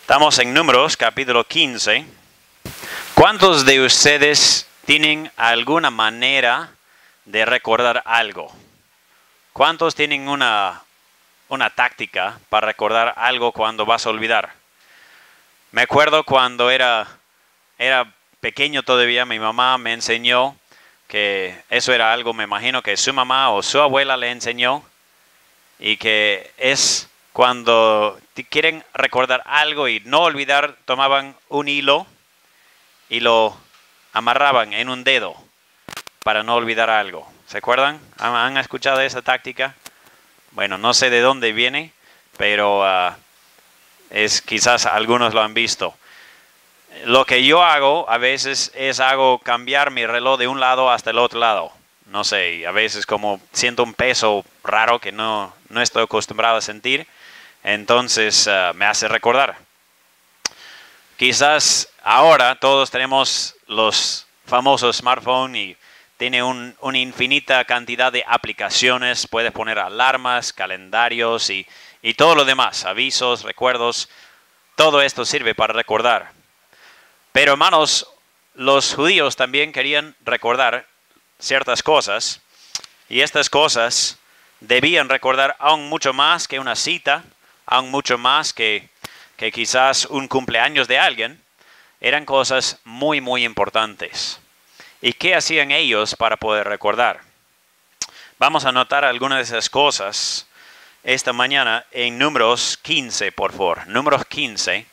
Estamos en Números, capítulo 15. ¿Cuántos de ustedes tienen alguna manera de recordar algo? ¿Cuántos tienen una táctica para recordar algo cuando vas a olvidar? Me acuerdo cuando era pequeño todavía, mi mamá me enseñó que eso era algo, me imagino que su mamá o su abuela le enseñó, y que es cuando quieren recordar algo y no olvidar, tomaban un hilo y lo amarraban en un dedo para no olvidar algo. ¿Se acuerdan? ¿Han escuchado esa táctica? Bueno, no sé de dónde viene, pero quizás algunos lo han visto. Lo que yo hago a veces es cambiar mi reloj de un lado hasta el otro lado. No sé, a veces como siento un peso raro que no estoy acostumbrado a sentir, entonces me hace recordar. Quizás ahora todos tenemos los famosos smartphones y tiene una infinita cantidad de aplicaciones. Puedes poner alarmas, calendarios y todo lo demás, avisos, recuerdos. Todo esto sirve para recordar. Pero hermanos, los judíos también querían recordar ciertas cosas, y estas cosas debían recordar aún mucho más que una cita, aún mucho más que quizás un cumpleaños de alguien. Eran cosas muy, muy importantes. ¿Y qué hacían ellos para poder recordar? Vamos a anotar algunas de esas cosas esta mañana en Números 15, por favor. Números 15.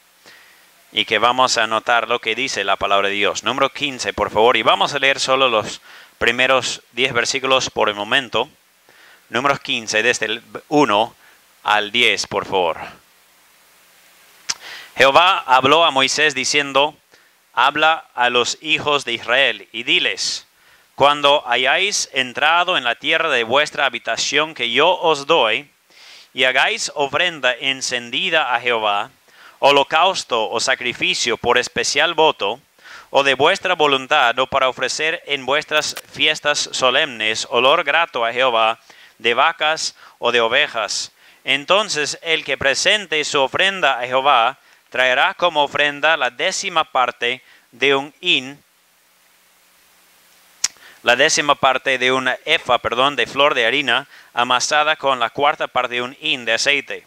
Y que vamos a anotar lo que dice la palabra de Dios. Número 15, por favor. Y vamos a leer solo los primeros 10 versículos por el momento. Números 15, desde el 1 al 10, por favor. Jehová habló a Moisés diciendo: habla a los hijos de Israel y diles: cuando hayáis entrado en la tierra de vuestra habitación que yo os doy, y hagáis ofrenda encendida a Jehová, holocausto o sacrificio por especial voto, o de vuestra voluntad, o para ofrecer en vuestras fiestas solemnes olor grato a Jehová, de vacas o de ovejas, entonces el que presente su ofrenda a Jehová traerá como ofrenda la décima parte de un hin, una efa, de flor de harina amasada con la cuarta parte de un hin de aceite.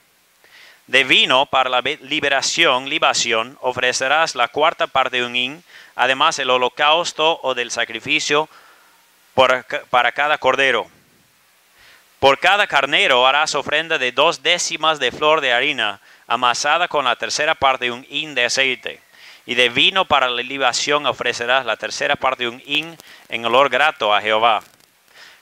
De vino para la libación, ofrecerás la cuarta parte de un hin, además el holocausto o del sacrificio para cada cordero. Por cada carnero harás ofrenda de 2 décimas de flor de harina, amasada con la tercera parte de un hin de aceite. Y de vino para la libación ofrecerás la tercera parte de un hin en olor grato a Jehová.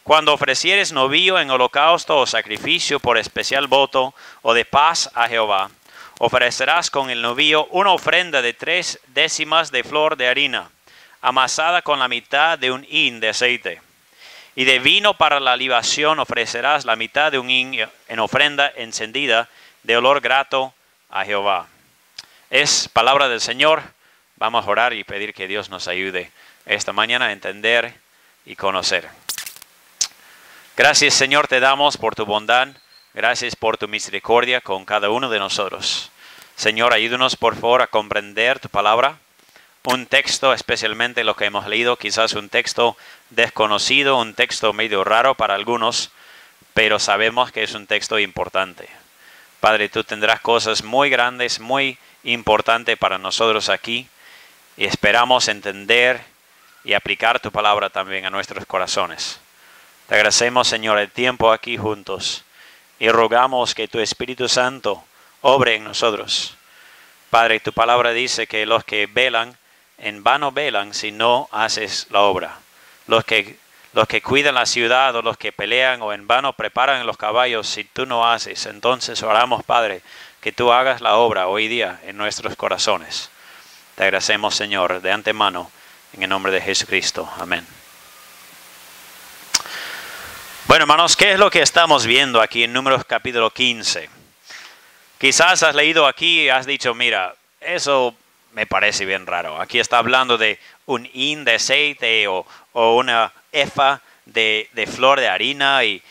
Cuando ofrecieres novillo en holocausto o sacrificio por especial voto o de paz a Jehová, ofrecerás con el novillo una ofrenda de 3 décimas de flor de harina, amasada con la mitad de un hin de aceite. Y de vino para la libación ofrecerás la mitad de un hin en ofrenda encendida de olor grato a Jehová. Es palabra del Señor. Vamos a orar y pedir que Dios nos ayude esta mañana a entender y conocer. Gracias, Señor, te damos por tu bondad. Gracias por tu misericordia con cada uno de nosotros. Señor, ayúdanos por favor a comprender tu palabra. Un texto, especialmente lo que hemos leído, quizás un texto desconocido, un texto medio raro para algunos, pero sabemos que es un texto importante. Padre, tú tendrás cosas muy grandes, muy importantes para nosotros aquí, y esperamos entender y aplicar tu palabra también a nuestros corazones. Te agradecemos, Señor, el tiempo aquí juntos y rogamos que tu Espíritu Santo obre en nosotros. Padre, tu palabra dice que los que velan, en vano velan si no haces la obra. Los que cuidan la ciudad o los que pelean o en vano preparan los caballos si tú no haces. Entonces oramos, Padre, que tú hagas la obra hoy día en nuestros corazones. Te agradecemos, Señor, de antemano, en el nombre de Jesucristo. Amén. Bueno, hermanos, ¿qué es lo que estamos viendo aquí en Números capítulo 15? Quizás has leído aquí y has dicho: mira, eso me parece bien raro. Aquí está hablando de un hin de aceite o una efa de flor de harina y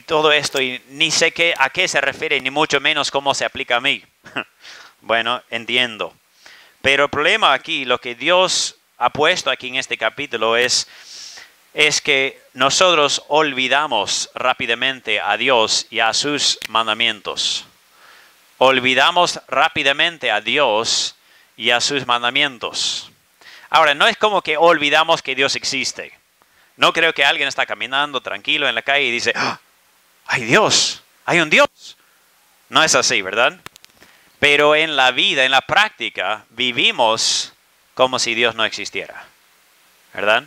todo esto. Y ni sé a qué se refiere, ni mucho menos cómo se aplica a mí. Bueno, entiendo. Pero el problema aquí, lo que Dios ha puesto aquí en este capítulo es que nosotros olvidamos rápidamente a Dios y a sus mandamientos. Olvidamos rápidamente a Dios y a sus mandamientos. Ahora, no es como que olvidamos que Dios existe. No creo que alguien está caminando tranquilo en la calle y dice, ¡ah! ¡Hay Dios! ¡Hay un Dios! No es así, ¿verdad? Pero en la vida, en la práctica, vivimos como si Dios no existiera, ¿verdad?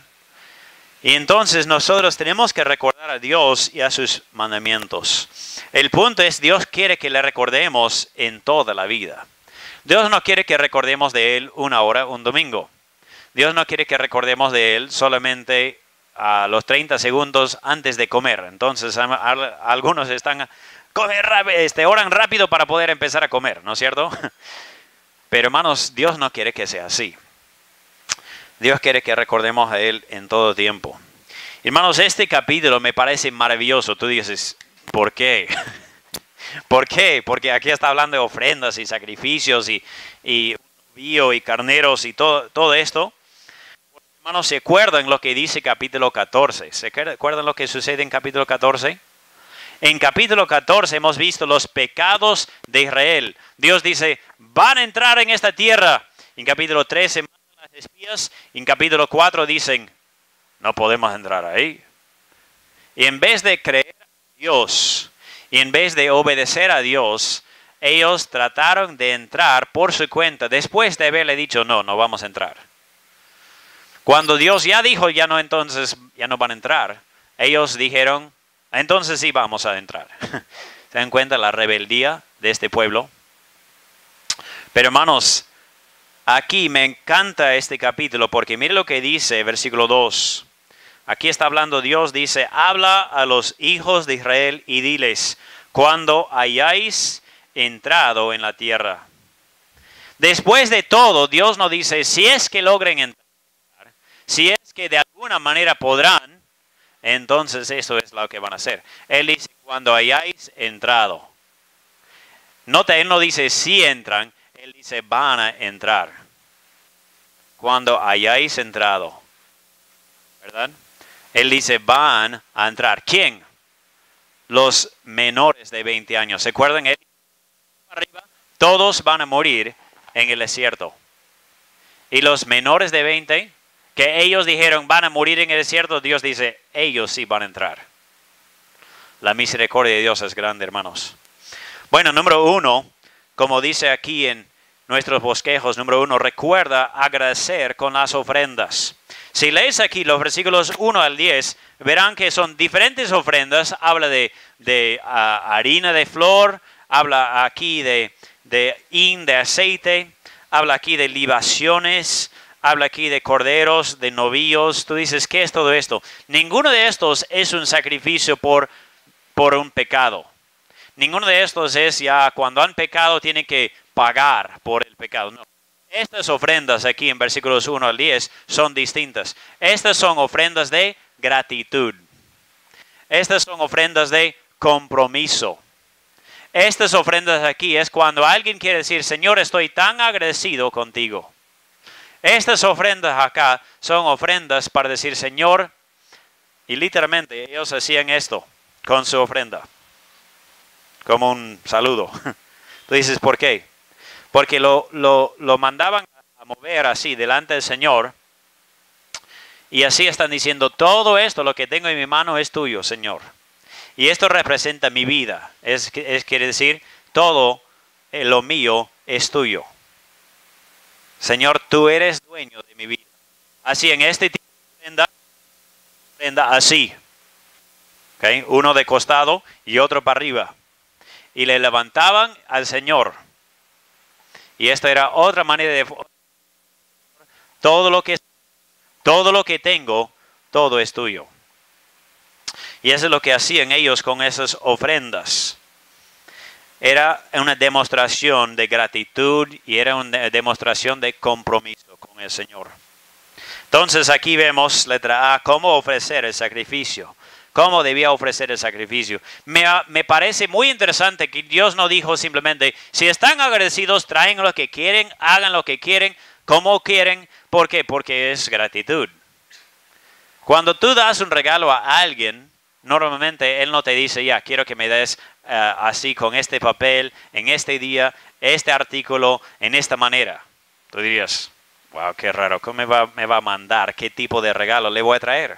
Y entonces nosotros tenemos que recordar a Dios y a sus mandamientos. El punto es, Dios quiere que le recordemos en toda la vida. Dios no quiere que recordemos de Él una hora, un domingo. Dios no quiere que recordemos de Él solamente a los 30 segundos antes de comer. Entonces algunos oran rápido para poder empezar a comer, ¿no es cierto? Pero hermanos, Dios no quiere que sea así. Dios quiere que recordemos a Él en todo tiempo. Hermanos, este capítulo me parece maravilloso. Tú dices, ¿por qué? ¿Por qué? Porque aquí está hablando de ofrendas y sacrificios y carneros y todo esto. Hermanos, ¿se acuerdan lo que dice capítulo 14? ¿Se acuerdan lo que sucede en capítulo 14? En capítulo 14 hemos visto los pecados de Israel. Dios dice, van a entrar en esta tierra. En capítulo 13 mandan las espías. En capítulo 4 dicen, no podemos entrar ahí. Y en vez de creer a Dios, y en vez de obedecer a Dios, ellos trataron de entrar por su cuenta, después de haberle dicho, no vamos a entrar. Cuando Dios ya dijo, entonces ya no van a entrar, ellos dijeron, entonces sí vamos a entrar. ¿Se dan cuenta la rebeldía de este pueblo? Pero hermanos, aquí me encanta este capítulo porque mire lo que dice versículo 2. Aquí está hablando Dios, dice, habla a los hijos de Israel y diles, cuando hayáis entrado en la tierra. Después de todo, Dios nos dice, si es que logren entrar, si es que de alguna manera podrán, entonces eso es lo que van a hacer. Él dice, cuando hayáis entrado. Nota, Él no dice si entran, Él dice van a entrar. Cuando hayáis entrado. ¿Verdad? Él dice van a entrar. ¿Quién? Los menores de 20 años. ¿Se acuerdan? Él dice, arriba, todos van a morir en el desierto. Y los menores de 20, que ellos dijeron van a morir en el desierto, Dios dice, ellos sí van a entrar. La misericordia de Dios es grande, hermanos. Bueno, número 1, como dice aquí en nuestros bosquejos, número 1, recuerda agradecer con las ofrendas. Si lees aquí los versículos 1 al 10, verán que son diferentes ofrendas. Habla de harina de flor, habla aquí de hin de aceite, habla aquí de libaciones, habla aquí de corderos, de novillos. Tú dices, ¿qué es todo esto? Ninguno de estos es un sacrificio por un pecado. Ninguno de estos es ya cuando han pecado tienen que pagar por el pecado. No. Estas ofrendas aquí en versículos 1 al 10 son distintas. Estas son ofrendas de gratitud. Estas son ofrendas de compromiso. Estas ofrendas aquí es cuando alguien quiere decir, Señor, estoy tan agradecido contigo. Estas ofrendas acá son ofrendas para decir, Señor, y literalmente ellos hacían esto con su ofrenda, como un saludo. Tú dices, ¿por qué? Porque lo mandaban a mover así delante del Señor, y así están diciendo, todo esto, lo que tengo en mi mano es tuyo, Señor. Y esto representa mi vida. Quiere decir, todo lo mío es tuyo. Señor, tú eres dueño de mi vida. Así en este tipo de ofrenda así. ¿Okay? Uno de costado y otro para arriba. Y le levantaban al Señor. Y esta era otra manera de... Todo lo que tengo, todo es tuyo. Y eso es lo que hacían ellos con esas ofrendas. Era una demostración de gratitud y era una demostración de compromiso con el Señor. Entonces aquí vemos, letra A, cómo ofrecer el sacrificio. cómo debía ofrecer el sacrificio. Me parece muy interesante que Dios no dijo simplemente, si están agradecidos, traen lo que quieren, hagan lo que quieren, como quieren. ¿Por qué? Porque es gratitud. Cuando tú das un regalo a alguien, normalmente él no te dice, ya, quiero que me des así con este papel, en este día, este artículo, en esta manera. Tú dirías, wow, qué raro, ¿cómo me va a mandar? ¿Qué tipo de regalo le voy a traer?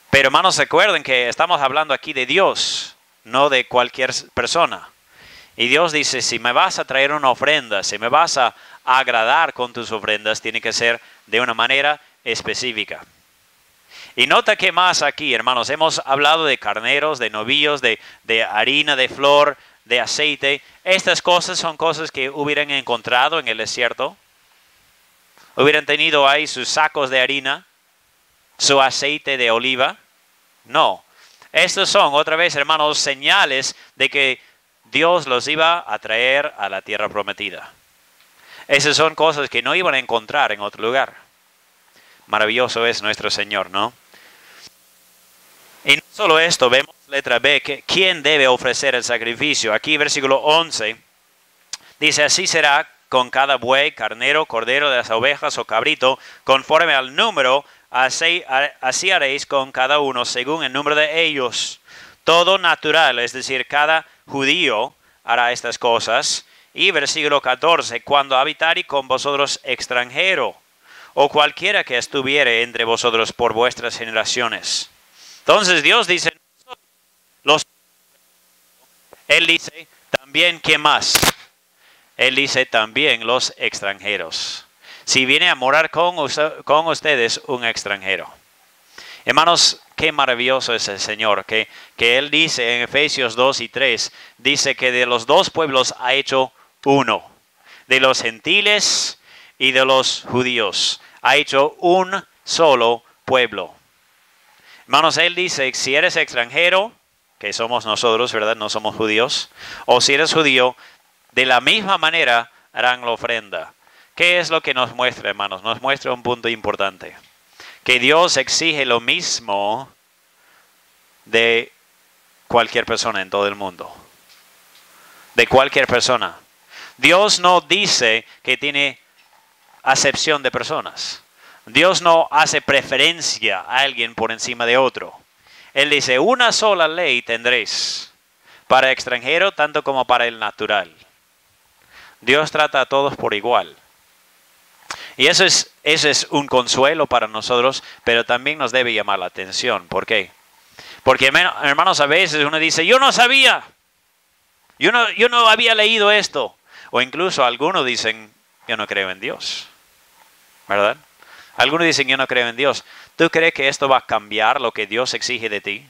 Pero hermanos, recuerden que estamos hablando aquí de Dios, no de cualquier persona. Y Dios dice, si me vas a traer una ofrenda, si me vas a agradar con tus ofrendas, tiene que ser de una manera específica. Y nota que más aquí, hermanos, hemos hablado de carneros, de novillos, de harina, de flor, de aceite. Estas cosas son cosas que hubieran encontrado en el desierto. Hubieran tenido ahí sus sacos de harina, su aceite de oliva. No. Estos son, otra vez, hermanos, señales de que Dios los iba a traer a la tierra prometida. Esas son cosas que no iban a encontrar en otro lugar. Maravilloso es nuestro Señor, ¿no? Y no solo esto, vemos letra B, que ¿quién debe ofrecer el sacrificio? Aquí versículo 11 dice, así será con cada buey, carnero, cordero de las ovejas o cabrito, conforme al número, así haréis con cada uno, según el número de ellos. Todo natural, es decir, cada judío hará estas cosas. Y versículo 14, cuando habitare con vosotros extranjero, o cualquiera que estuviere entre vosotros por vuestras generaciones. Entonces Dios dice, Él dice también, ¿quién más? Él dice también los extranjeros. Si viene a morar con ustedes un extranjero. Hermanos, qué maravilloso es el Señor, que Él dice en Efesios 2 y 3, dice que de los dos pueblos ha hecho uno. De los gentiles y de los judíos ha hecho un solo pueblo. Hermanos, Él dice, si eres extranjero, que somos nosotros, ¿verdad? No somos judíos. O si eres judío, de la misma manera harán la ofrenda. ¿Qué es lo que nos muestra, hermanos? Nos muestra un punto importante. Que Dios exige lo mismo de cualquier persona en todo el mundo. De cualquier persona. Dios no dice que tiene acepción de personas. Dios no hace preferencia a alguien por encima de otro. Él dice, una sola ley tendréis para extranjero tanto como para el natural. Dios trata a todos por igual. Y eso es un consuelo para nosotros, pero también nos debe llamar la atención. ¿Por qué? Porque, hermanos, a veces uno dice, yo no sabía. Yo no había leído esto. O incluso algunos dicen, yo no creo en Dios. ¿Verdad? Algunos dicen, yo no creo en Dios. ¿Tú crees que esto va a cambiar lo que Dios exige de ti?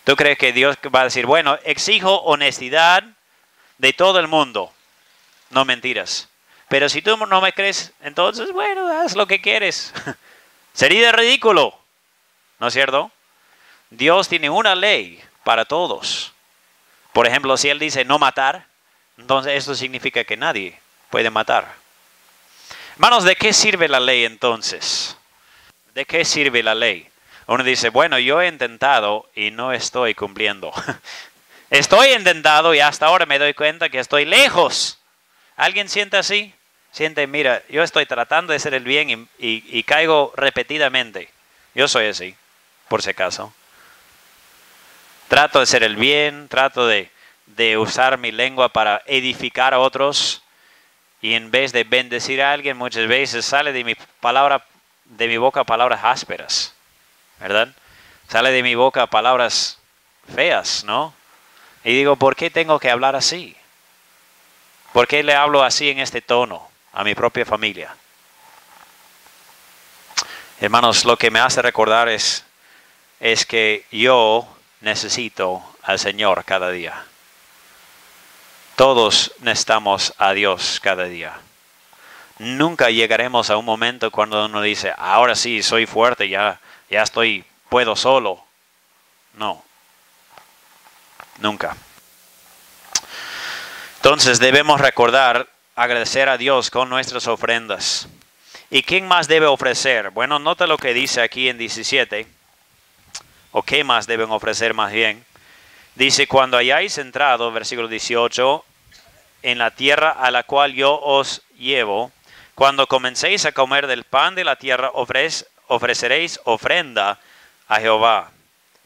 ¿Tú crees que Dios va a decir, bueno, exijo honestidad de todo el mundo? No mentiras. Pero si tú no me crees, entonces, bueno, haz lo que quieres. Sería ridículo. ¿No es cierto? Dios tiene una ley para todos. Por ejemplo, si Él dice no matar, entonces esto significa que nadie puede matar. Hermanos, ¿de qué sirve la ley entonces? ¿De qué sirve la ley? Uno dice, bueno, yo he intentado y no estoy cumpliendo. Estoy intentado y hasta ahora me doy cuenta que estoy lejos. ¿Alguien siente así? Siente, mira, yo estoy tratando de hacer el bien y caigo repetidamente. Yo soy así, por si acaso. Trato de hacer el bien, trato de usar mi lengua para edificar a otros. Y en vez de bendecir a alguien, muchas veces sale de mi boca palabras ásperas, ¿verdad? Sale de mi boca palabras feas, ¿no? Y digo, ¿por qué tengo que hablar así? ¿Por qué le hablo así en este tono a mi propia familia? Hermanos, lo que me hace recordar es que yo necesito al Señor cada día. Todos necesitamos a Dios cada día. Nunca llegaremos a un momento cuando uno dice, ahora sí, soy fuerte, ya puedo solo. No. Nunca. Entonces debemos recordar, agradecer a Dios con nuestras ofrendas. ¿Y quién más debe ofrecer? Bueno, nota lo que dice aquí en 17. o qué más deben ofrecer más bien. Dice, cuando hayáis entrado, versículo 18, en la tierra a la cual yo os llevo, cuando comencéis a comer del pan de la tierra, ofreceréis ofrenda a Jehová.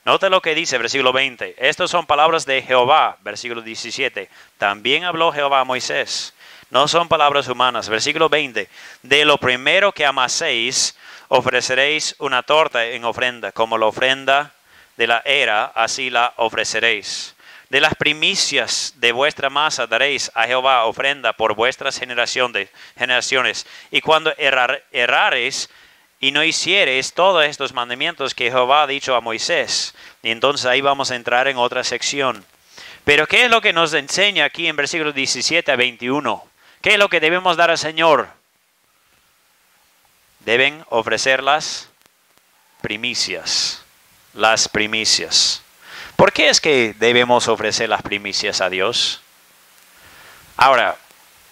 Nota lo que dice, versículo 20. Estas son palabras de Jehová, versículo 17. También habló Jehová a Moisés. No son palabras humanas. Versículo 20. De lo primero que amaséis, ofreceréis una torta en ofrenda, como la ofrenda de la era, así la ofreceréis. De las primicias de vuestra masa daréis a Jehová ofrenda por vuestras generaciones. Y cuando errareis y no hiciereis todos estos mandamientos que Jehová ha dicho a Moisés. Y entonces ahí vamos a entrar en otra sección. Pero ¿qué es lo que nos enseña aquí en versículos 17 a 21? ¿Qué es lo que debemos dar al Señor? Deben ofrecer las primicias. Las primicias. ¿Por qué es que debemos ofrecer las primicias a Dios? Ahora,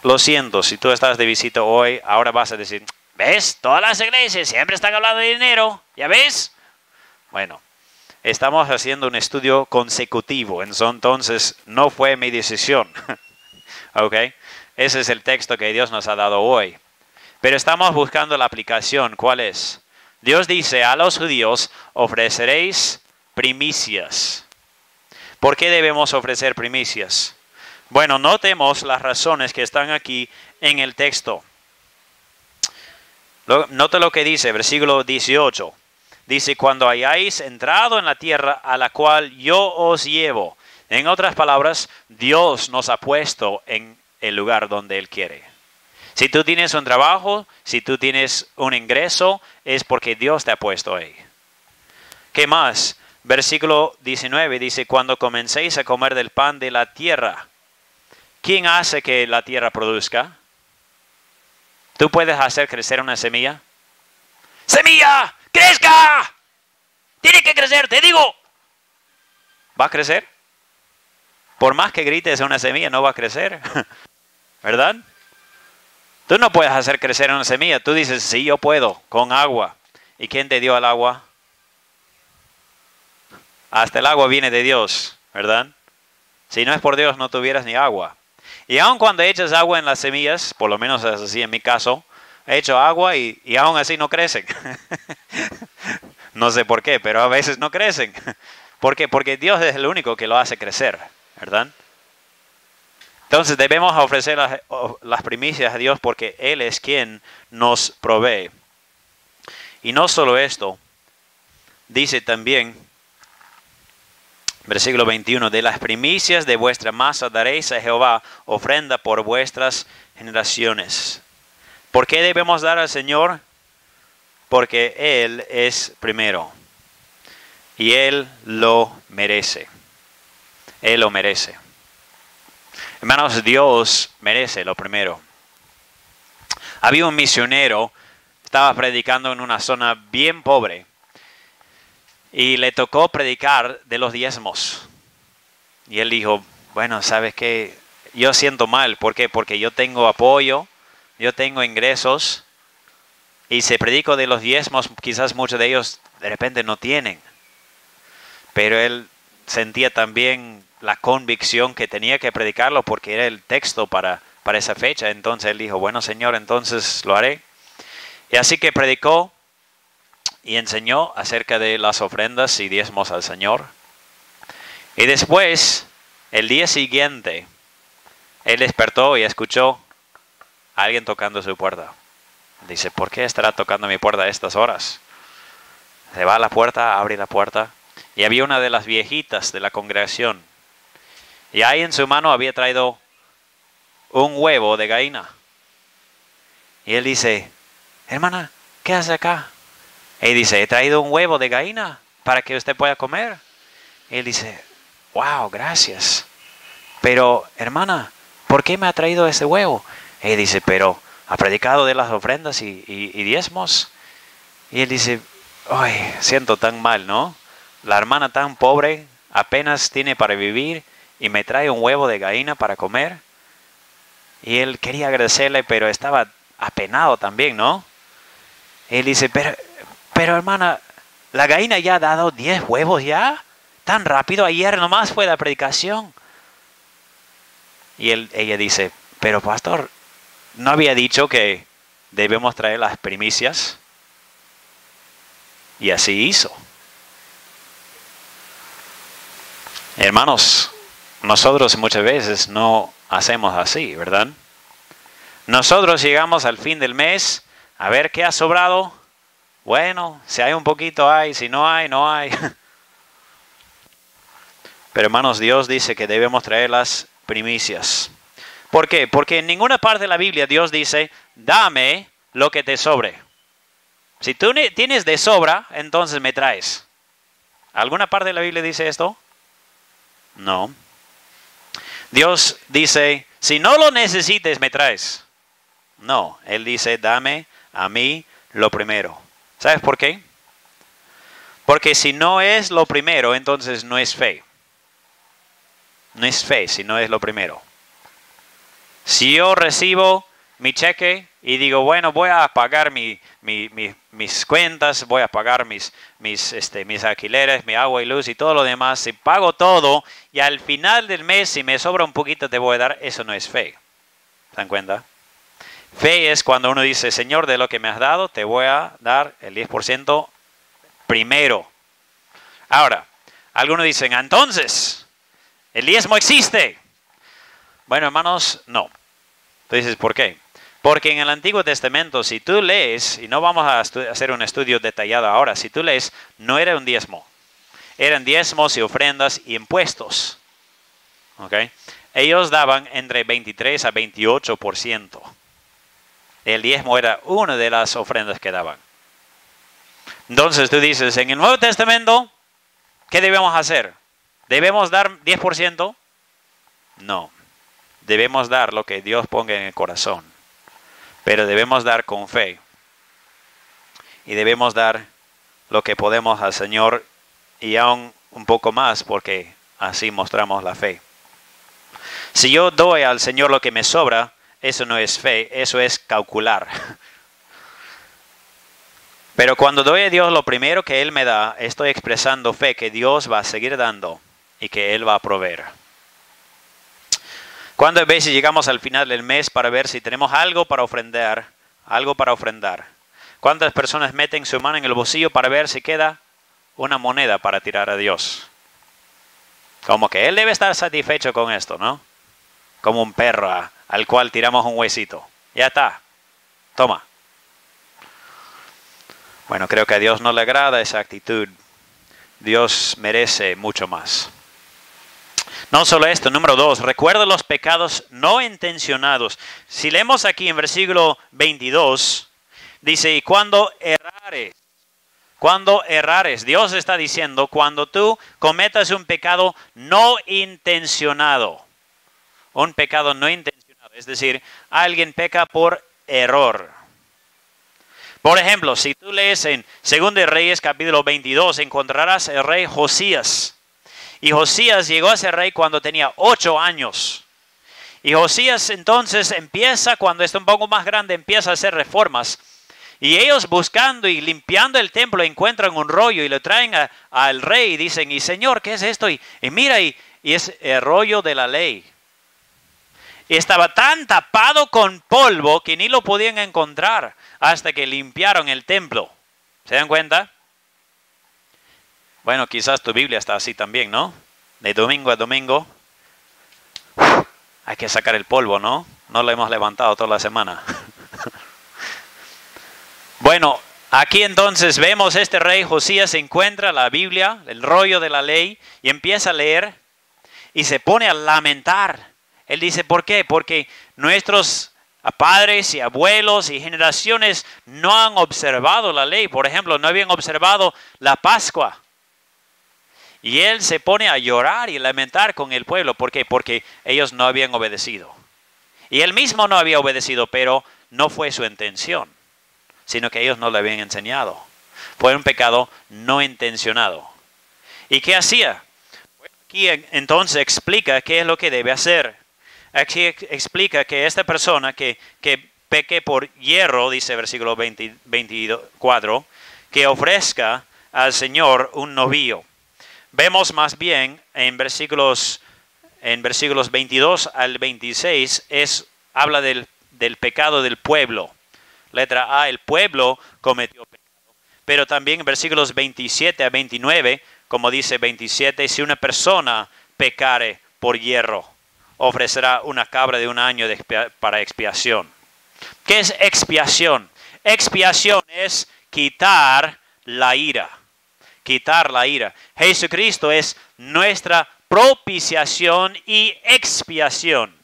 lo siento, si tú estás de visita hoy, ahora vas a decir, ¿ves? Todas las iglesias siempre están hablando de dinero, ¿ya ves? Bueno, estamos haciendo un estudio consecutivo, entonces no fue mi decisión. ¿Ok? Ese es el texto que Dios nos ha dado hoy. Pero estamos buscando la aplicación, ¿cuál es? Dios dice a los judíos, ofreceréis primicias. ¿Por qué debemos ofrecer primicias? Bueno, notemos las razones que están aquí en el texto. Nota lo que dice, versículo 18. Dice, cuando hayáis entrado en la tierra a la cual yo os llevo. En otras palabras, Dios nos ha puesto en el lugar donde Él quiere. Si tú tienes un trabajo, si tú tienes un ingreso, es porque Dios te ha puesto ahí. ¿Qué más? Versículo 19 dice, cuando comencéis a comer del pan de la tierra. ¿Quién hace que la tierra produzca? ¿Tú puedes hacer crecer una semilla? ¡Semilla! ¡Crezca! Tiene que crecer, te digo. ¿Va a crecer? Por más que grites una semilla, no va a crecer. ¿Verdad? Tú no puedes hacer crecer una semilla. Tú dices, sí, yo puedo, con agua. ¿Y quién te dio el agua? Hasta el agua viene de Dios, ¿verdad? Si no es por Dios, no tuvieras ni agua. Y aun cuando echas agua en las semillas, por lo menos es así en mi caso, he hecho agua y aún así no crecen. No sé por qué, pero a veces no crecen. ¿Por qué? Porque Dios es el único que lo hace crecer, ¿verdad? Entonces debemos ofrecer las primicias a Dios porque Él es quien nos provee. Y no solo esto, dice también, versículo 21, de las primicias de vuestra masa daréis a Jehová ofrenda por vuestras generaciones. ¿Por qué debemos dar al Señor? Porque Él es primero. Y Él lo merece. Él lo merece. Hermanos, Dios merece lo primero. Había un misionero, estaba predicando en una zona bien pobre. Y le tocó predicar de los diezmos. Y él dijo, bueno, ¿sabes qué? Yo siento mal. ¿Por qué? Porque yo tengo apoyo, yo tengo ingresos. Y si predico de los diezmos, quizás muchos de ellos de repente no tienen. Pero él sentía también la convicción que tenía que predicarlo porque era el texto para esa fecha. Entonces él dijo, bueno, Señor, entonces lo haré. Y así que predicó y enseñó acerca de las ofrendas y diezmos al Señor. Y después, el día siguiente, él despertó y escuchó a alguien tocando su puerta. Dice, ¿por qué estará tocando mi puerta a estas horas? Se va a la puerta, abre la puerta. Y había una de las viejitas de la congregación. Y ahí en su mano había traído un huevo de gallina. Y él dice, hermana, ¿qué hace acá? Y dice, he traído un huevo de gallina para que usted pueda comer. Y él dice, wow, gracias. Pero, hermana, ¿por qué me ha traído ese huevo? Y dice, pero ha predicado de las ofrendas y diezmos. Y él dice, ay, siento tan mal, ¿no? La hermana tan pobre, apenas tiene para vivir y me trae un huevo de gallina para comer. Y él quería agradecerle, pero estaba apenado también, ¿no? Y él dice, pero hermana, La gallina ya ha dado 10 huevos ya. Tan rápido, ayer nomás fue la predicación. Y ella dice, pero pastor, ¿no había dicho que debemos traer las primicias? Y así hizo. Hermanos, nosotros muchas veces no hacemos así, ¿verdad? Nosotros llegamos al fin del mes, a ver qué ha sobrado. Bueno, si hay un poquito hay, si no hay, no hay. Pero hermanos, Dios dice que debemos traer las primicias. ¿Por qué? Porque en ninguna parte de la Biblia Dios dice, dame lo que te sobre. Si tú tienes de sobra, entonces me traes. ¿Alguna parte de la Biblia dice esto? No. Dios dice, si no lo necesites, me traes. No, Él dice, dame a mí lo primero. ¿Sabes por qué? Porque si no es lo primero, entonces no es fe. No es fe si no es lo primero. Si yo recibo mi cheque y digo, bueno, voy a pagar mis cuentas, voy a pagar mis alquileres, mi agua y luz y todo lo demás, si pago todo y al final del mes, si me sobra un poquito, te voy a dar, eso no es fe. ¿Se dan cuenta? Fe es cuando uno dice, Señor, de lo que me has dado, te voy a dar el 10% primero. Ahora, algunos dicen, entonces, ¿el diezmo existe? Bueno, hermanos, no. Tú dices, ¿por qué? Porque en el Antiguo Testamento, si tú lees, y no vamos a hacer un estudio detallado ahora, si tú lees, no era un diezmo. Eran diezmos y ofrendas y impuestos. ¿Ok? Ellos daban entre 23 a 28%. El diezmo era una de las ofrendas que daban. Entonces tú dices, en el Nuevo Testamento, ¿qué debemos hacer? ¿Debemos dar 10%? No. Debemos dar lo que Dios ponga en el corazón. Pero debemos dar con fe. Y debemos dar lo que podemos al Señor y aún un poco más porque así mostramos la fe. Si yo doy al Señor lo que me sobra, eso no es fe, eso es calcular. Pero cuando doy a Dios lo primero que Él me da, estoy expresando fe que Dios va a seguir dando y que Él va a proveer. ¿Cuántas veces llegamos al final del mes para ver si tenemos algo para ofrendar? Algo para ofrendar. ¿Cuántas personas meten su mano en el bolsillo para ver si queda una moneda para tirar a Dios? Como que Él debe estar satisfecho con esto, ¿no? Como un perro al cual tiramos un huesito. Ya está. Toma. Bueno, creo que a Dios no le agrada esa actitud. Dios merece mucho más. No solo esto, número 2, recuerda los pecados no intencionados. Si leemos aquí en versículo 22, dice, y cuando errares, Dios está diciendo, cuando tú cometas un pecado no intencionado, un pecado no intencionado, es decir, alguien peca por error. Por ejemplo, si tú lees en 2 de Reyes capítulo 22, encontrarás el rey Josías. Y Josías llegó a ser rey cuando tenía 8 años. Y Josías entonces empieza, cuando está un poco más grande, empieza a hacer reformas. Y ellos buscando y limpiando el templo encuentran un rollo y lo traen al rey y dicen, y Señor, ¿qué es esto? Y mira, y es el rollo de la ley. Y estaba tan tapado con polvo que ni lo podían encontrar hasta que limpiaron el templo. ¿Se dan cuenta? Bueno, quizás tu Biblia está así también, ¿no? De domingo a domingo. Hay que sacar el polvo, ¿no? No lo hemos levantado toda la semana. Bueno, aquí entonces vemos este rey Josías encuentra la Biblia, el rollo de la ley, y empieza a leer y se pone a lamentar. Él dice, ¿por qué? Porque nuestros padres y abuelos y generaciones no han observado la ley. Por ejemplo, no habían observado la Pascua. Y él se pone a llorar y lamentar con el pueblo. ¿Por qué? Porque ellos no habían obedecido. Y él mismo no había obedecido, pero no fue su intención, sino que ellos no le habían enseñado. Fue un pecado no intencionado. ¿Y qué hacía? Aquí entonces explica qué es lo que debe hacer. Aquí explica que esta persona que peque por hierro, dice versículo 24, que ofrezca al Señor un novillo. Vemos más bien en versículos 22 al 26, habla del pecado del pueblo. Letra A, el pueblo cometió pecado. Pero también en versículos 27 a 29, como dice 27, si una persona pecare por hierro, ofrecerá una cabra de un año para expiación. ¿Qué es expiación? Expiación es quitar la ira. Quitar la ira. Jesucristo es nuestra propiciación y expiación.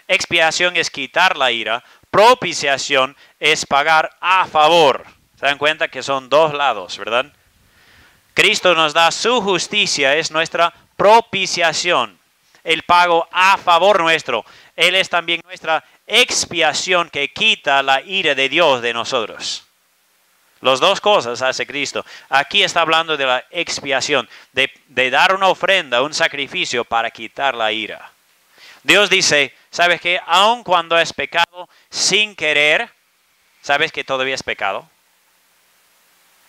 Expiación es quitar la ira. Propiciación es pagar a favor. ¿Se dan cuenta que son dos lados, verdad? Cristo nos da su justicia, es nuestra propiciación. El pago a favor nuestro. Él es también nuestra expiación que quita la ira de Dios de nosotros. Las dos cosas hace Cristo. Aquí está hablando de la expiación, de dar una ofrenda, un sacrificio para quitar la ira. Dios dice, ¿sabes qué? Aun cuando es pecado sin querer, ¿sabes que todavía es pecado?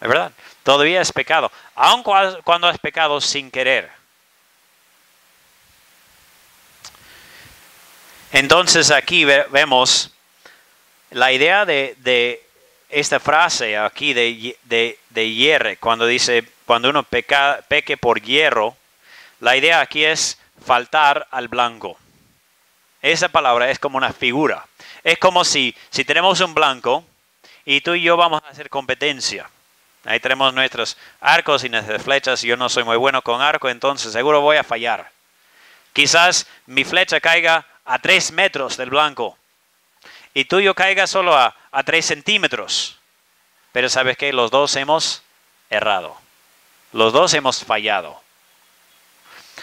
¿Es verdad? Todavía es pecado. Aun cuando es pecado sin querer. Entonces aquí vemos la idea de esta frase aquí de hierre, cuando dice, cuando uno peque por hierro, la idea aquí es faltar al blanco. Esa palabra es como una figura. Es como si tenemos un blanco y tú y yo vamos a hacer competencia. Ahí tenemos nuestros arcos y nuestras flechas. Yo no soy muy bueno con arco, entonces seguro voy a fallar. Quizás mi flecha caiga a 3 metros del blanco y tuyo caiga solo a 3 centímetros. Pero ¿sabes qué? Los dos hemos errado. Los dos hemos fallado.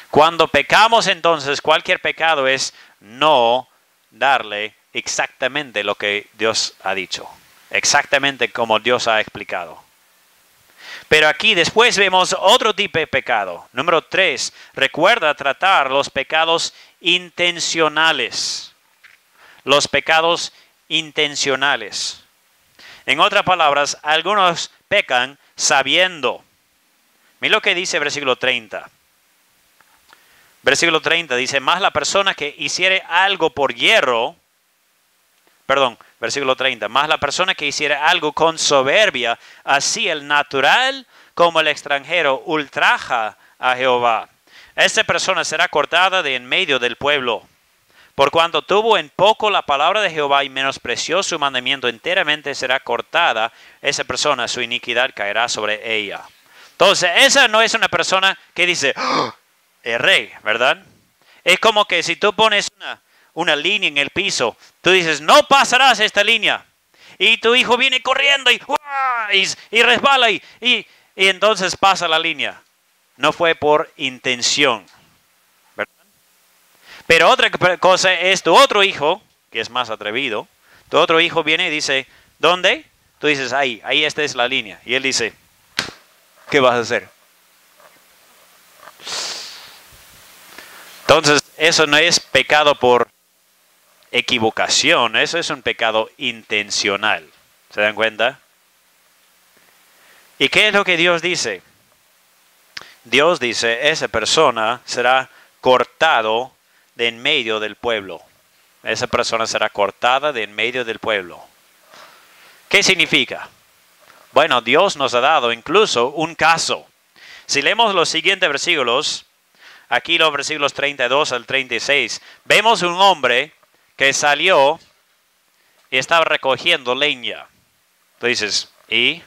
Cuando pecamos, entonces, cualquier pecado es no darle exactamente lo que Dios ha dicho. Exactamente como Dios ha explicado. Pero aquí después vemos otro tipo de pecado. Número 3, recuerda tratar los pecados intencionales. Los pecados intencionales. En otras palabras, algunos pecan sabiendo. Mira lo que dice versículo 30. Versículo 30 dice, más la persona que hiciere algo por hierro, versículo 30, más la persona que hiciere algo con soberbia, así el natural como el extranjero ultraja a Jehová. Esta persona será cortada de en medio del pueblo. Por cuanto tuvo en poco la palabra de Jehová y menospreció su mandamiento, enteramente será cortada esa persona, su iniquidad caerá sobre ella. Entonces, esa no es una persona que dice, ¡oh! Erré, ¿verdad? Es como que si tú pones una línea en el piso, tú dices, no pasarás esta línea. Y tu hijo viene corriendo y resbala y entonces pasa la línea. No fue por intención. Pero otra cosa es tu otro hijo, que es más atrevido. Tu otro hijo viene y dice, ¿dónde? Tú dices, ahí esta es la línea. Y él dice, ¿qué vas a hacer? Entonces, eso no es pecado por equivocación, eso es un pecado intencional. ¿Se dan cuenta? ¿Y qué es lo que Dios dice? Dios dice, esa persona será cortado de en medio del pueblo. Esa persona será cortada de en medio del pueblo. ¿Qué significa? Bueno, Dios nos ha dado incluso un caso. Si leemos los siguientes versículos, aquí los versículos 32 al 36, vemos un hombre que salió y estaba recogiendo leña. Tú dices, ¿y?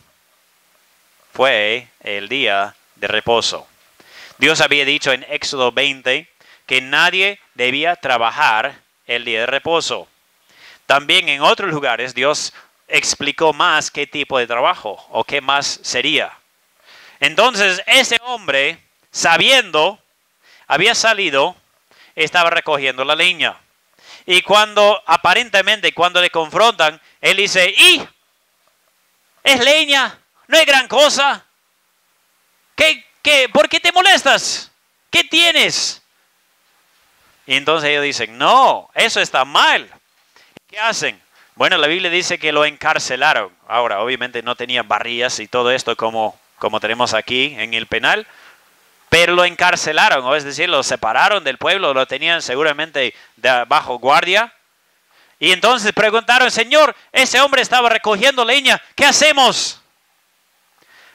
Fue el día de reposo. Dios había dicho en Éxodo 20 que nadie debía trabajar el día de reposo. También en otros lugares Dios explicó más qué tipo de trabajo o qué más sería. Entonces ese hombre, sabiendo, había salido, estaba recogiendo la leña. Y cuando le confrontan, él dice, ¿y? ¿Es leña? ¿No es gran cosa? ¿Por qué te molestas? ¿Qué tienes? Y entonces ellos dicen, no, eso está mal. ¿Qué hacen? Bueno, la Biblia dice que lo encarcelaron. Ahora, obviamente no tenía barrillas y todo esto como como tenemos aquí en el penal, pero lo encarcelaron, o es decir, lo separaron del pueblo, lo tenían seguramente bajo guardia. Y entonces preguntaron, Señor, ese hombre estaba recogiendo leña, ¿qué hacemos?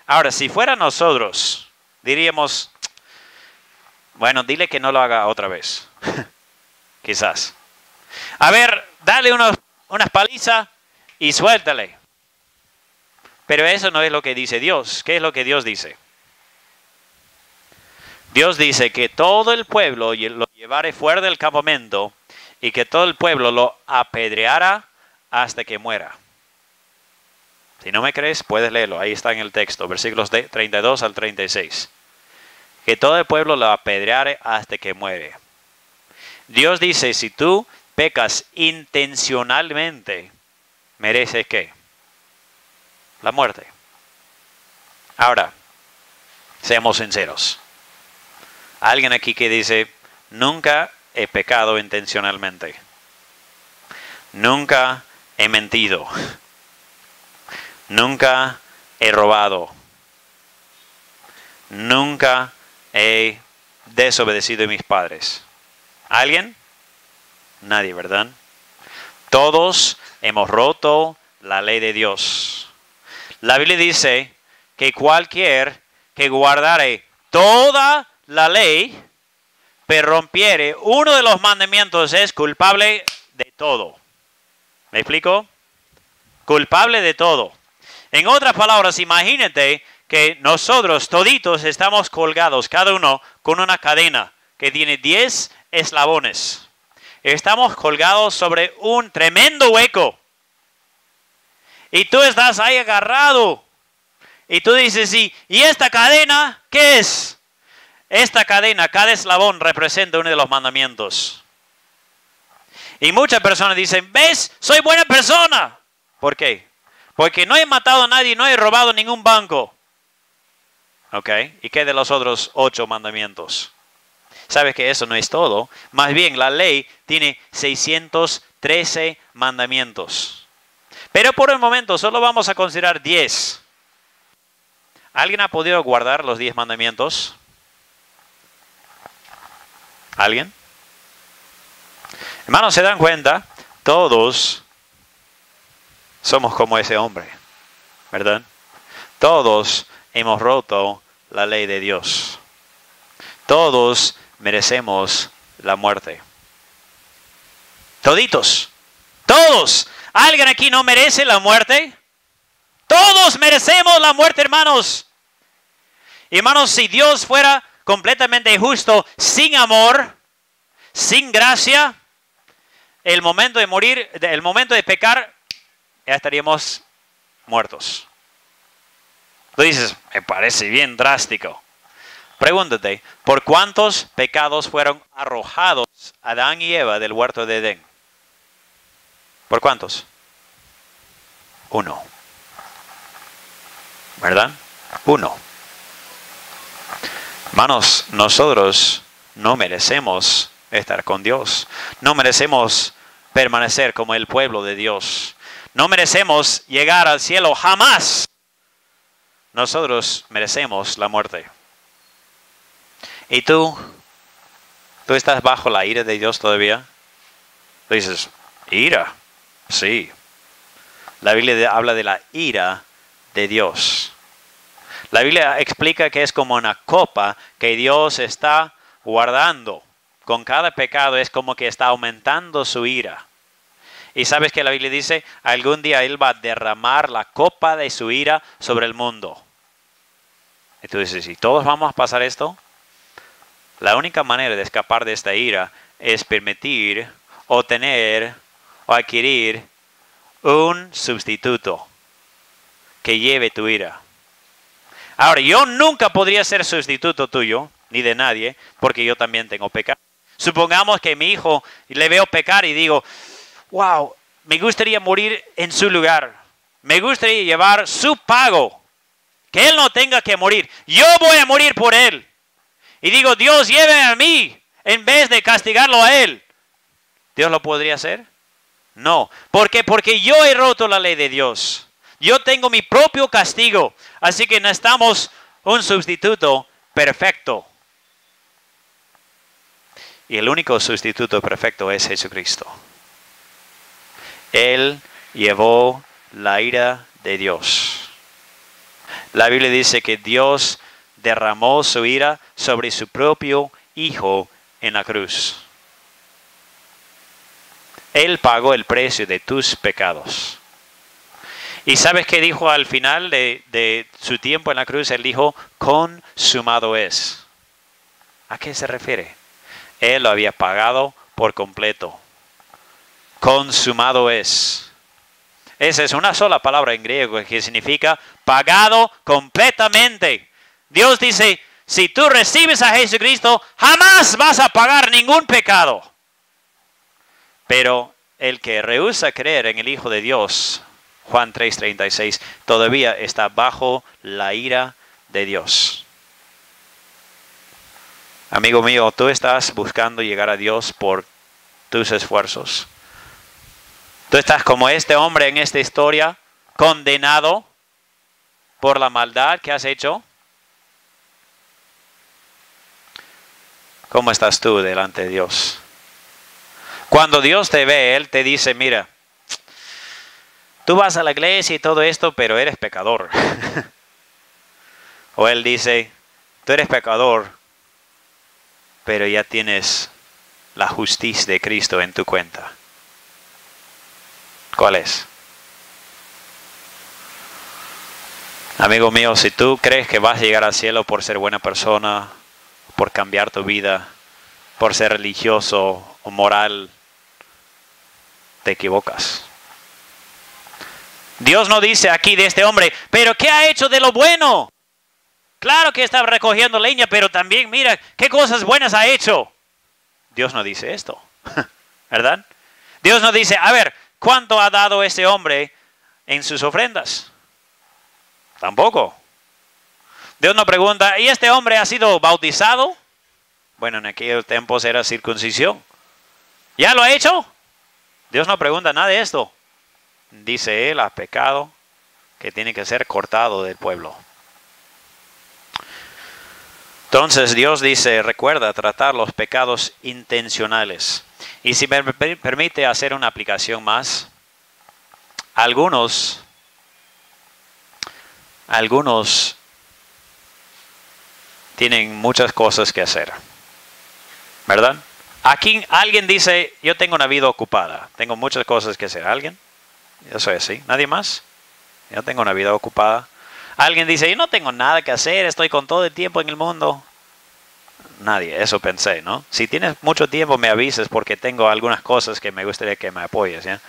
Ahora, si fuera nosotros, diríamos, bueno, dile que no lo haga otra vez. Quizás. A ver, dale unas palizas y suéltale. Pero eso no es lo que dice Dios. ¿Qué es lo que Dios dice? Dios dice que todo el pueblo lo llevare fuera del campamento y que todo el pueblo lo apedreara hasta que muera. Si no me crees, puedes leerlo. Ahí está en el texto, versículos de 32 al 36. Que todo el pueblo lo apedreare hasta que muere. Dios dice, si tú pecas intencionalmente, mereces ¿qué? La muerte. Ahora, seamos sinceros. Alguien aquí que dice, nunca he pecado intencionalmente. Nunca he mentido. Nunca he robado. Nunca he desobedecido a mis padres. ¿Alguien? Nadie, ¿verdad? Todos hemos roto la ley de Dios. La Biblia dice que cualquier que guardare toda la ley, pero rompiere uno de los mandamientos es culpable de todo. ¿Me explico? Culpable de todo. En otras palabras, imagínate que nosotros toditos estamos colgados, cada uno con una cadena que tiene 10 eslabones. Estamos colgados sobre un tremendo hueco. Y tú estás ahí agarrado. Y tú dices, ¿y esta cadena qué es? Esta cadena, cada eslabón representa uno de los mandamientos. Y muchas personas dicen, ¿ves? Soy buena persona. ¿Por qué? Porque no he matado a nadie, no he robado ningún banco. ¿Ok? ¿Y qué de los otros 8 mandamientos? Sabes que eso no es todo. Más bien, la ley tiene 613 mandamientos. Pero por el momento solo vamos a considerar 10. ¿Alguien ha podido guardar los 10 mandamientos? ¿Alguien? Hermanos, ¿se dan cuenta? Todos somos como ese hombre, ¿verdad? Todos hemos roto la ley de Dios. Todos merecemos la muerte. Toditos. Todos. ¿Alguien aquí no merece la muerte? Todos merecemos la muerte, hermanos. Hermanos, si Dios fuera completamente justo, sin amor, sin gracia, el momento de morir, el momento de pecar, ya estaríamos muertos. Tú dices, me parece bien drástico. Pregúntate, ¿por cuántos pecados fueron arrojados Adán y Eva del huerto de Edén? ¿Por cuántos? 1. ¿Verdad? 1. Hermanos, nosotros no merecemos estar con Dios. No merecemos permanecer como el pueblo de Dios. No merecemos llegar al cielo jamás. Nosotros merecemos la muerte. ¿Y tú? ¿Tú estás bajo la ira de Dios todavía? Tú dices, ¿ira? Sí. La Biblia habla de la ira de Dios. La Biblia explica que es como una copa que Dios está guardando. Con cada pecado es como que está aumentando su ira. Y sabes que la Biblia dice, algún día Él va a derramar la copa de su ira sobre el mundo. Y tú dices, ¿y todos vamos a pasar esto? La única manera de escapar de esta ira es permitir o tener o adquirir un sustituto que lleve tu ira. Ahora, yo nunca podría ser sustituto tuyo, ni de nadie, porque yo también tengo pecado. Supongamos que mi hijo le veo pecar y digo, wow, me gustaría morir en su lugar. Me gustaría llevar su pago. Que él no tenga que morir. Yo voy a morir por él. Y digo, Dios, lléveme a mí en vez de castigarlo a él. ¿Dios lo podría hacer? No. ¿Por qué? Porque yo he roto la ley de Dios. Yo tengo mi propio castigo. Así que necesitamos un sustituto perfecto. Y el único sustituto perfecto es Jesucristo. Él llevó la ira de Dios. La Biblia dice que Dios derramó su ira sobre su propio Hijo en la cruz. Él pagó el precio de tus pecados. ¿Y sabes qué dijo al final de su tiempo en la cruz? Él dijo, consumado es. ¿A qué se refiere? Él lo había pagado por completo. Consumado es. Esa es una sola palabra en griego que significa pagado completamente. Dios dice, si tú recibes a Jesucristo, jamás vas a pagar ningún pecado. Pero el que rehúsa creer en el Hijo de Dios, Juan 3:36, todavía está bajo la ira de Dios. Amigo mío, tú estás buscando llegar a Dios por tus esfuerzos. Tú estás como este hombre en esta historia, condenado por la maldad que has hecho. ¿Cómo estás tú delante de Dios? Cuando Dios te ve, Él te dice, mira, tú vas a la iglesia y todo esto, pero eres pecador. O Él dice, tú eres pecador, pero ya tienes la justicia de Cristo en tu cuenta. ¿Cuál es? Amigo mío, si tú crees que vas a llegar al cielo por ser buena persona, por cambiar tu vida, por ser religioso o moral, te equivocas. Dios no dice aquí de este hombre, pero ¿qué ha hecho de lo bueno? Claro que estaba recogiendo leña, pero también mira, ¿qué cosas buenas ha hecho? Dios no dice esto, ¿verdad? Dios no dice, a ver, ¿cuánto ha dado este hombre en sus ofrendas? Tampoco. Dios no pregunta, ¿y este hombre ha sido bautizado? Bueno, en aquellos tiempos era circuncisión. ¿Ya lo ha hecho? Dios no pregunta nada de esto. Dice él, ha pecado, que tiene que ser cortado del pueblo. Entonces Dios dice, recuerda tratar los pecados intencionales. Y si me permite hacer una aplicación más, algunos tienen muchas cosas que hacer, ¿verdad? Aquí alguien dice, yo tengo una vida ocupada, tengo muchas cosas que hacer. ¿Alguien? Yo soy así. ¿Nadie más? Yo tengo una vida ocupada. Alguien dice, yo no tengo nada que hacer, estoy con todo el tiempo en el mundo. Nadie, eso pensé, ¿no? Si tienes mucho tiempo me avises porque tengo algunas cosas que me gustaría que me apoyes, ¿ya?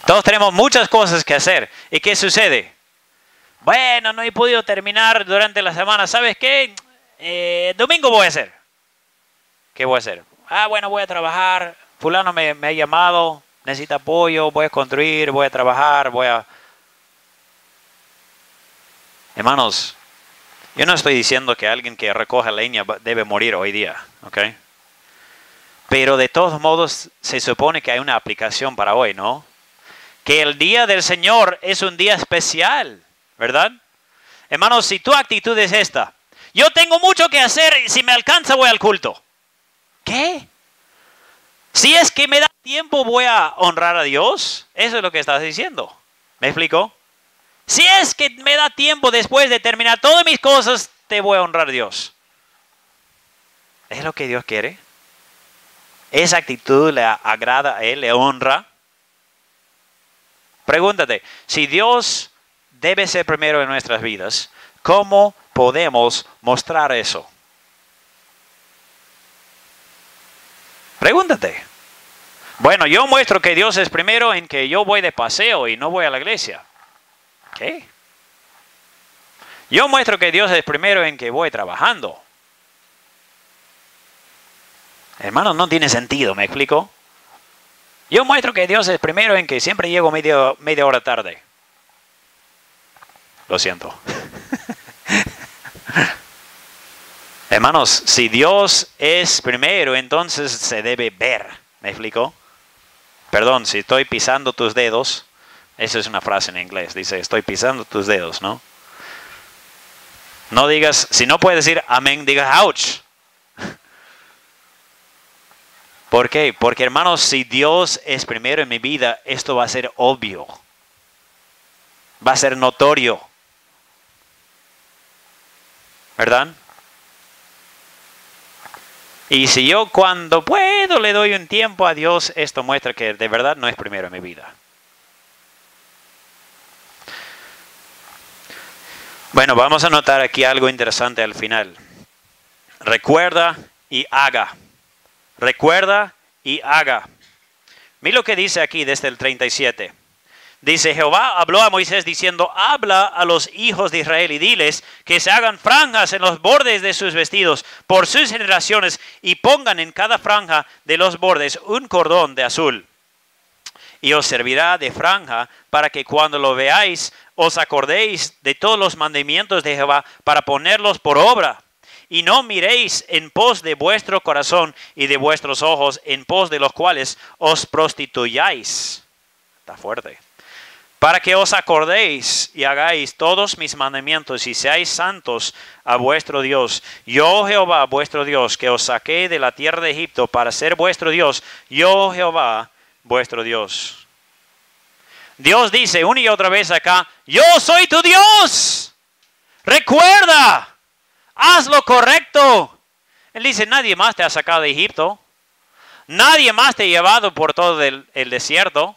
Todos tenemos muchas cosas que hacer. ¿Y qué sucede? Bueno, no he podido terminar durante la semana. ¿Sabes qué? Domingo voy a hacer. ¿Qué voy a hacer? Bueno, voy a trabajar. Fulano me ha llamado. Necesita apoyo. Voy a construir. Voy a trabajar. Hermanos, yo no estoy diciendo que alguien que recoja leña debe morir hoy día. ¿Ok? Pero de todos modos se supone que hay una aplicación para hoy, ¿no? Que el día del Señor es un día especial, ¿verdad? Hermanos, si tu actitud es esta, yo tengo mucho que hacer y si me alcanza voy al culto. ¿Qué? Si es que me da tiempo voy a honrar a Dios. Eso es lo que estás diciendo. ¿Me explico? Si es que me da tiempo después de terminar todas mis cosas, te voy a honrar a Dios. ¿Es lo que Dios quiere? ¿Esa actitud le agrada a Él, le honra? Pregúntate, si Dios debe ser primero en nuestras vidas, ¿cómo podemos mostrar eso? Pregúntate. Bueno, yo muestro que Dios es primero en que yo voy de paseo y no voy a la iglesia. ¿Qué? Yo muestro que Dios es primero en que voy trabajando. Hermano, no tiene sentido, ¿me explico? Yo muestro que Dios es primero en que siempre llego media hora tarde. Lo siento. Hermanos, si Dios es primero, entonces se debe ver. ¿Me explico? Perdón, si estoy pisando tus dedos. Esa es una frase en inglés. Dice, estoy pisando tus dedos, ¿no? No digas, si no puedes decir amén, digas ouch. ¿Por qué? Porque hermanos, si Dios es primero en mi vida, esto va a ser obvio. Va a ser notorio. ¿Verdad? Y si yo cuando puedo le doy un tiempo a Dios, esto muestra que de verdad no es primero en mi vida. Bueno, vamos a notar aquí algo interesante al final. Recuerda y haga. Recuerda y haga. Mira lo que dice aquí desde el 37. Dice, Jehová habló a Moisés diciendo, habla a los hijos de Israel y diles que se hagan franjas en los bordes de sus vestidos por sus generaciones y pongan en cada franja de los bordes un cordón de azul. Y os servirá de franja para que cuando lo veáis os acordéis de todos los mandamientos de Jehová para ponerlos por obra. Y no miréis en pos de vuestro corazón y de vuestros ojos, en pos de los cuales os prostituyáis. Está fuerte. Para que os acordéis y hagáis todos mis mandamientos y seáis santos a vuestro Dios. Yo Jehová vuestro Dios, que os saqué de la tierra de Egipto para ser vuestro Dios. Yo Jehová vuestro Dios. Dios dice una y otra vez acá, yo soy tu Dios. Recuerda. Haz lo correcto. Él dice, nadie más te ha sacado de Egipto. Nadie más te ha llevado por todo el desierto.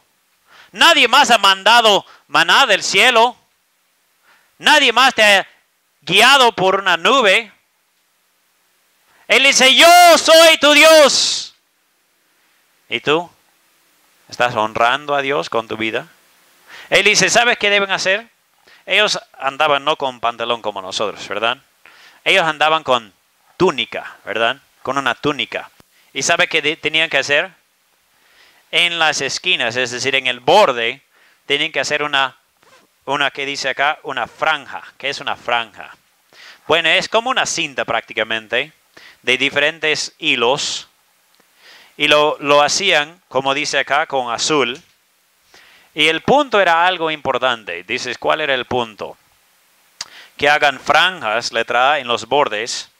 Nadie más ha mandado maná del cielo. Nadie más te ha guiado por una nube. Él dice, yo soy tu Dios. ¿Y tú? ¿Estás honrando a Dios con tu vida? Él dice, ¿sabes qué deben hacer? Ellos andaban no con pantalón como nosotros, ¿verdad? Ellos andaban con túnica, ¿verdad? Con una túnica. ¿Y sabe qué tenían que hacer? En las esquinas, es decir, en el borde, tienen que hacer una que dice acá, una franja. ¿Qué es una franja? Bueno, es como una cinta prácticamente, de diferentes hilos. Y lo hacían, como dice acá, con azul. Y el punto era algo importante. Dices, ¿cuál era el punto? Que hagan franjas, letra A, en los bordes.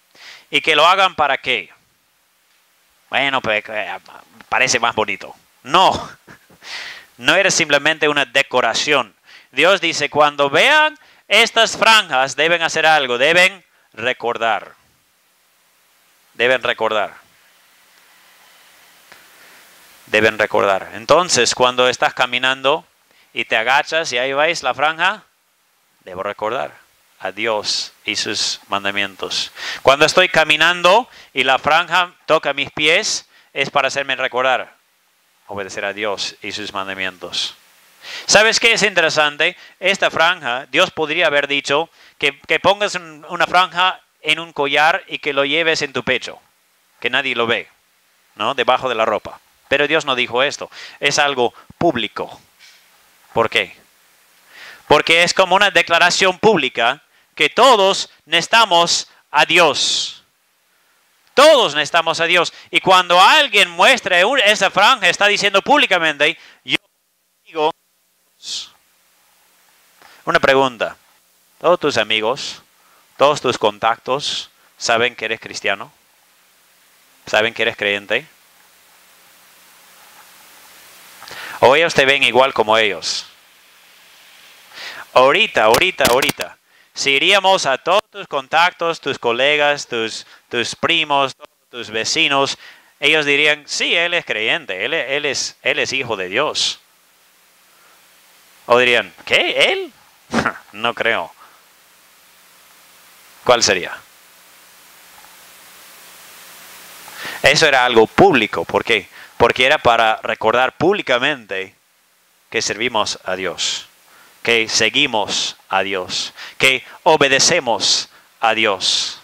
¿Y que lo hagan para qué? Bueno, pues parece más bonito. No, no era simplemente una decoración. Dios dice, cuando vean estas franjas, deben hacer algo, deben recordar. Deben recordar. Deben recordar. Entonces, cuando estás caminando y te agachas y ahí vais la franja, debo recordar a Dios y sus mandamientos. Cuando estoy caminando y la franja toca mis pies, es para hacerme recordar, obedecer a Dios y sus mandamientos. ¿Sabes qué es interesante? Esta franja, Dios podría haber dicho que pongas una franja en un collar y que lo lleves en tu pecho, que nadie lo ve, ¿no? Debajo de la ropa. Pero Dios no dijo esto. Es algo público. ¿Por qué? Porque es como una declaración pública que todos necesitamos a Dios. Todos necesitamos a Dios. Y cuando alguien muestra esa franja, está diciendo públicamente, yo digo, una pregunta. ¿Todos tus amigos, todos tus contactos saben que eres cristiano? ¿Saben que eres creyente? ¿O ellos te ven igual como ellos? Ahorita. Si iríamos a todos tus contactos, tus colegas, tus primos, tus vecinos, ellos dirían, sí, él es creyente, él es hijo de Dios. O dirían, ¿qué? ¿Él? No creo. ¿Cuál sería? Eso era algo público. ¿Por qué? Porque era para recordar públicamente que servimos a Dios, que seguimos a Dios, que obedecemos a Dios.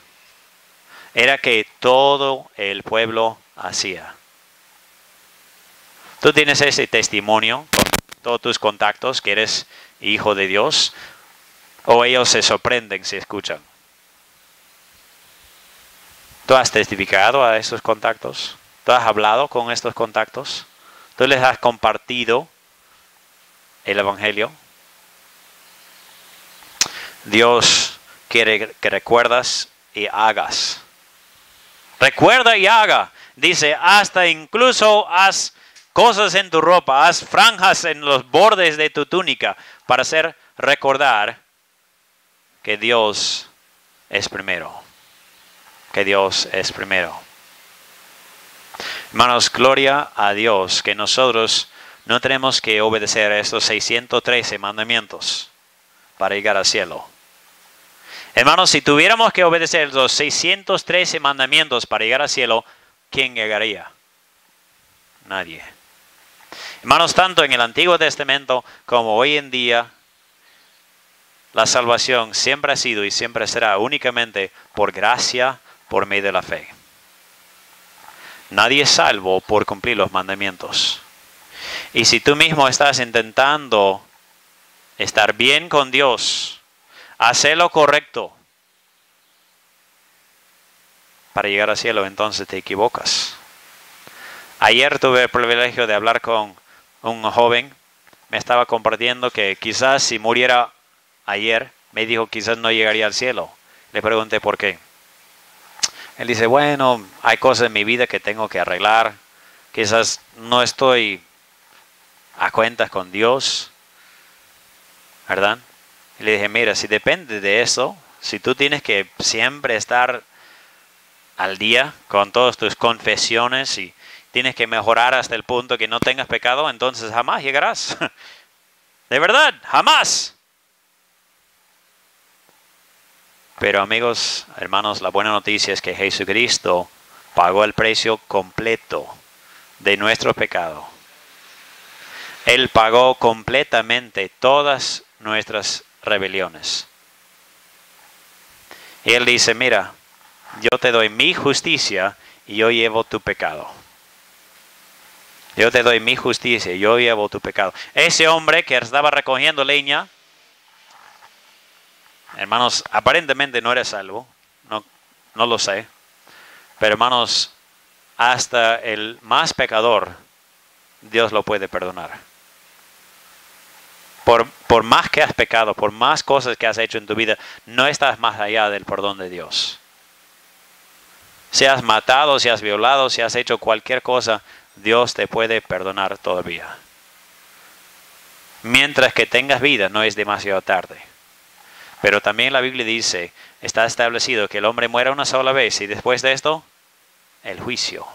Era que todo el pueblo hacía. Tú tienes ese testimonio con todos tus contactos que eres hijo de Dios, o ellos se sorprenden si escuchan. ¿Tú has testificado a esos contactos? ¿Tú has hablado con estos contactos? ¿Tú les has compartido el evangelio? Dios quiere que recuerdas y hagas. Recuerda y haga. Dice, hasta incluso haz cosas en tu ropa, haz franjas en los bordes de tu túnica para hacer recordar que Dios es primero. Que Dios es primero. Hermanos, gloria a Dios que nosotros no tenemos que obedecer a estos 613 mandamientos para llegar al cielo. Hermanos, si tuviéramos que obedecer los 613 mandamientos para llegar al cielo, ¿quién llegaría? Nadie. Hermanos, tanto en el Antiguo Testamento como hoy en día, la salvación siempre ha sido y siempre será únicamente por gracia, por medio de la fe. Nadie es salvo por cumplir los mandamientos. Y si tú mismo estás intentando estar bien con Dios, hacer lo correcto para llegar al cielo, entonces te equivocas. Ayer tuve el privilegio de hablar con un joven. Me estaba compartiendo que quizás si muriera ayer, me dijo quizás no llegaría al cielo. Le pregunté por qué. Él dice, bueno, hay cosas en mi vida que tengo que arreglar. Quizás no estoy a cuentas con Dios, ¿verdad? Y le dije, mira, si depende de eso, si tú tienes que siempre estar al día con todas tus confesiones y tienes que mejorar hasta el punto que no tengas pecado, entonces jamás llegarás. De verdad, jamás. Pero amigos, hermanos, la buena noticia es que Jesucristo pagó el precio completo de nuestro pecado. Él pagó completamente todas nuestras rebeliones. Y Él dice, mira, yo te doy mi justicia y yo llevo tu pecado. Yo te doy mi justicia y yo llevo tu pecado. Ese hombre que estaba recogiendo leña, hermanos, aparentemente no era salvo. No lo sé. Pero hermanos, hasta el más pecador, Dios lo puede perdonar. Por más que has pecado, por más cosas que has hecho en tu vida, no estás más allá del perdón de Dios. Si has matado, si has violado, si has hecho cualquier cosa, Dios te puede perdonar todavía. Mientras que tengas vida, no es demasiado tarde. Pero también la Biblia dice, está establecido que el hombre muera una sola vez y después de esto, el juicio.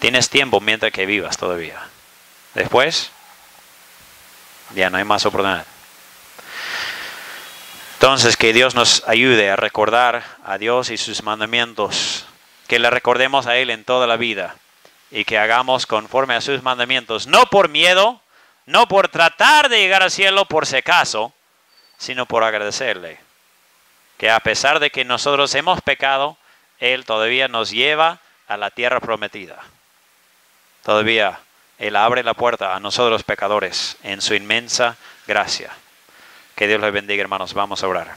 Tienes tiempo mientras que vivas todavía. Después, ya no hay más oportunidad. Entonces, que Dios nos ayude a recordar a Dios y sus mandamientos. Que le recordemos a Él en toda la vida. Y que hagamos conforme a sus mandamientos. No por miedo, no por tratar de llegar al cielo por si acaso, sino por agradecerle. Que a pesar de que nosotros hemos pecado, Él todavía nos lleva a la tierra prometida. Todavía Él abre la puerta a nosotros pecadores en su inmensa gracia. Que Dios les bendiga, hermanos. Vamos a orar.